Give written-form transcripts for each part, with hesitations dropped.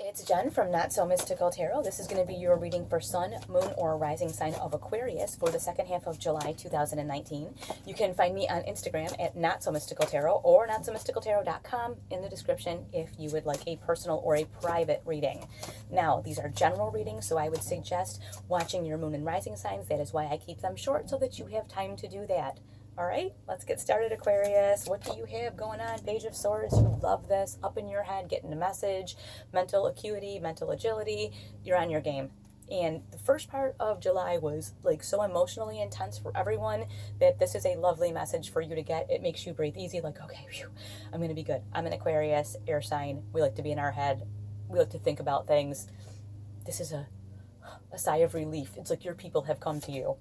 It's Jen from Not So Mystical Tarot. This is going to be your reading for Sun, Moon, or Rising sign of Aquarius for the second half of July 2019. You can find me on Instagram at Not So Mystical Tarot or NotSoMysticalTarot.com in the description if you would like a personal or a private reading. Now, these are general readings, so I would suggest watching your Moon and Rising signs. That is why I keep them short, so that you have time to do that. All right, let's get started, Aquarius. What do you have going on? Page of Swords. You love this. Up in your head, getting a message. Mental acuity, mental agility. You're on your game. And the first part of July was like so emotionally intense for everyone that this is a lovely message for you to get. It makes you breathe easy. Like, okay, phew, I'm going to be good. I'm an Aquarius, air sign. We like to be in our head. We like to think about things. This is a sigh of relief. It's like your people have come to you.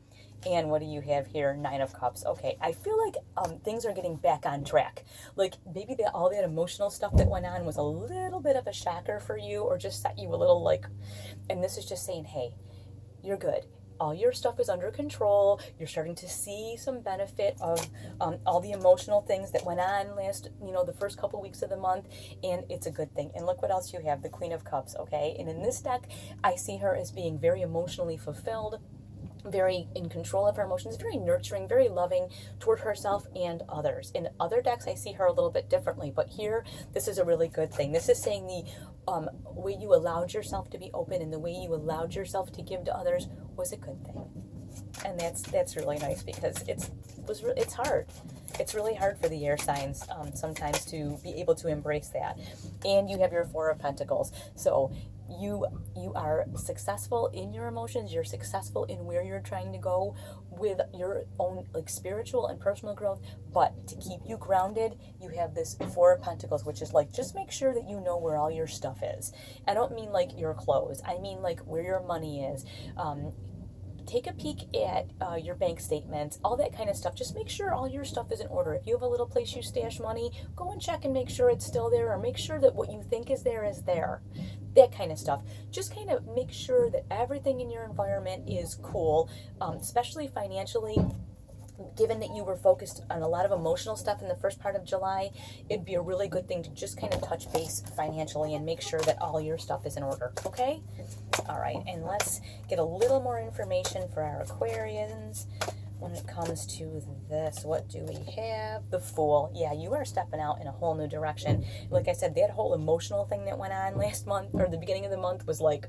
And what do you have here? Nine of Cups. Okay, I feel like things are getting back on track. Like maybe all that emotional stuff that went on was a little bit of a shocker for you, or just set you a little like, and this is just saying, hey, you're good. All your stuff is under control. You're starting to see some benefit of all the emotional things that went on the first couple weeks of the month, and it's a good thing. And look what else you have, the Queen of Cups, okay? And in this deck, I see her as being very emotionally fulfilled, very in control of her emotions, very nurturing, very loving toward herself and others. In other decks, I see her a little bit differently, but here, this is a really good thing. This is saying the way you allowed yourself to be open and the way you allowed yourself to give to others was a good thing. And that's really nice, because it's hard. It's really hard for the air signs sometimes to be able to embrace that. And you have your Four of Pentacles. So you are successful in your emotions. You're successful in where you're trying to go with your own like spiritual and personal growth. But to keep you grounded, you have this Four of Pentacles, which is like, just make sure that you know where all your stuff is. I don't mean like your clothes. I mean like where your money is. Take a peek at your bank statements, all that kind of stuff. Just make sure all your stuff is in order. If you have a little place you stash money, go and check and make sure it's still there, or make sure that what you think is there is there. That kind of stuff. Just kind of make sure that everything in your environment is cool, especially financially. Given that you were focused on a lot of emotional stuff in the first part of July, it'd be a really good thing to just kind of touch base financially and make sure that all your stuff is in order, okay? All right, and let's get a little more information for our Aquarians. When it comes to this, what do we have? The Fool. Yeah, you are stepping out in a whole new direction. Like I said, that whole emotional thing that went on last month, or the beginning of the month, was like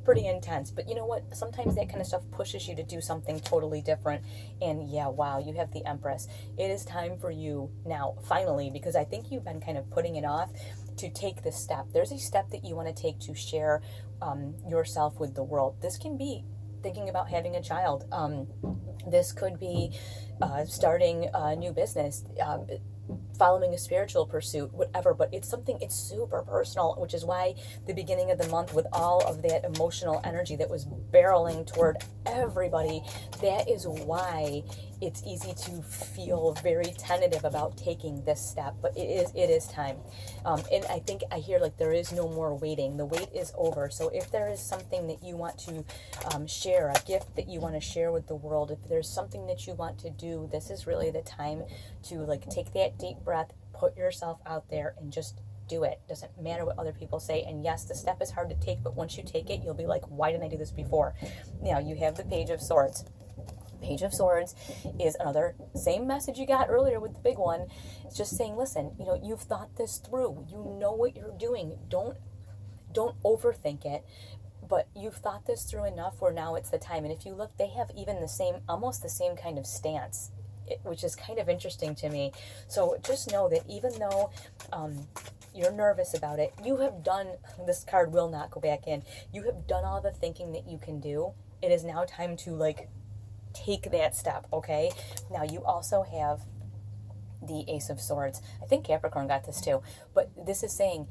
pretty intense. But you know what? Sometimes that kind of stuff pushes you to do something totally different. And yeah, wow, you have the Empress. It is time for you now, finally, because I think you've been kind of putting it off, to take this step. There's a step that you want to take to share yourself with the world. This can be thinking about having a child. This could be starting a new business, following a spiritual pursuit, whatever, but it's super personal, which is why the beginning of the month, with all of that emotional energy that was barreling toward everybody, that is why it's easy to feel very tentative about taking this step. But it is time. And I think I hear like there is no more waiting. The wait is over. So if there is something that you want to share, a gift that you want to share with the world, if there's something that you want to do, this is really the time to like take that deep breath, put yourself out there, and just do it. Doesn't matter what other people say. And yes, the step is hard to take, but once you take it, you'll be like, why didn't I do this before? Now you have the Page of Swords. Page of Swords is another same message you got earlier with the big one. It's just saying, listen, you've thought this through. You know what you're doing. Don't overthink it. But you've thought this through enough where now it's the time. And if you look, they have even almost the same kind of stance, which is kind of interesting to me. So just know that even though you're nervous about it, you have done, this card will not go back in. You have done all the thinking that you can do. It is now time to like take that step, okay? Now you also have the Ace of Swords. I think Capricorn got this too, but this is saying,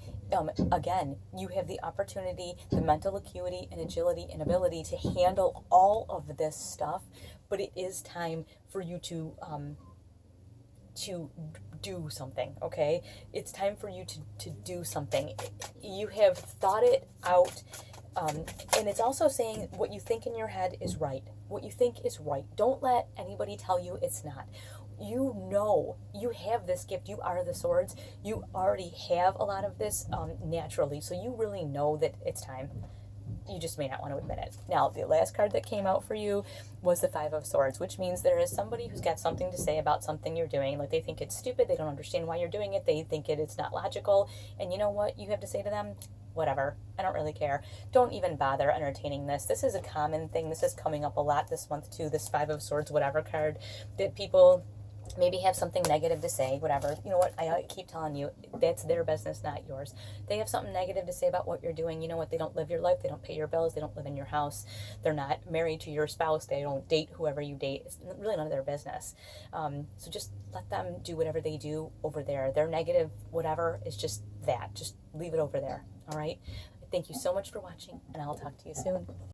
again, you have the opportunity, the mental acuity and agility and ability to handle all of this stuff, but it is time for you to do something, okay? It's time for you to do something. You have thought it out, and it's also saying what you think in your head is right. What you think is right. Don't let anybody tell you it's not. you know you have this gift. You are the swords. You already have a lot of this naturally, so you really know that it's time. You just may not want to admit it. Now, the last card that came out for you was the Five of Swords, which means there is somebody who's got something to say about something you're doing. Like, they think it's stupid, they don't understand why you're doing it, they think it's not logical, and you know what you have to say to them? Whatever. I don't really care. Don't even bother entertaining this. This is a common thing. This is coming up a lot this month too, this Five of Swords whatever card, that people maybe have something negative to say, whatever. You know what? I keep telling you, that's their business, not yours. They have something negative to say about what you're doing. You know what? They don't live your life. They don't pay your bills. They don't live in your house. They're not married to your spouse. They don't date whoever you date. It's really none of their business. So just let them do whatever they do over there. Their negative whatever is just that. Just leave it over there. All right? Thank you so much for watching, and I'll talk to you soon.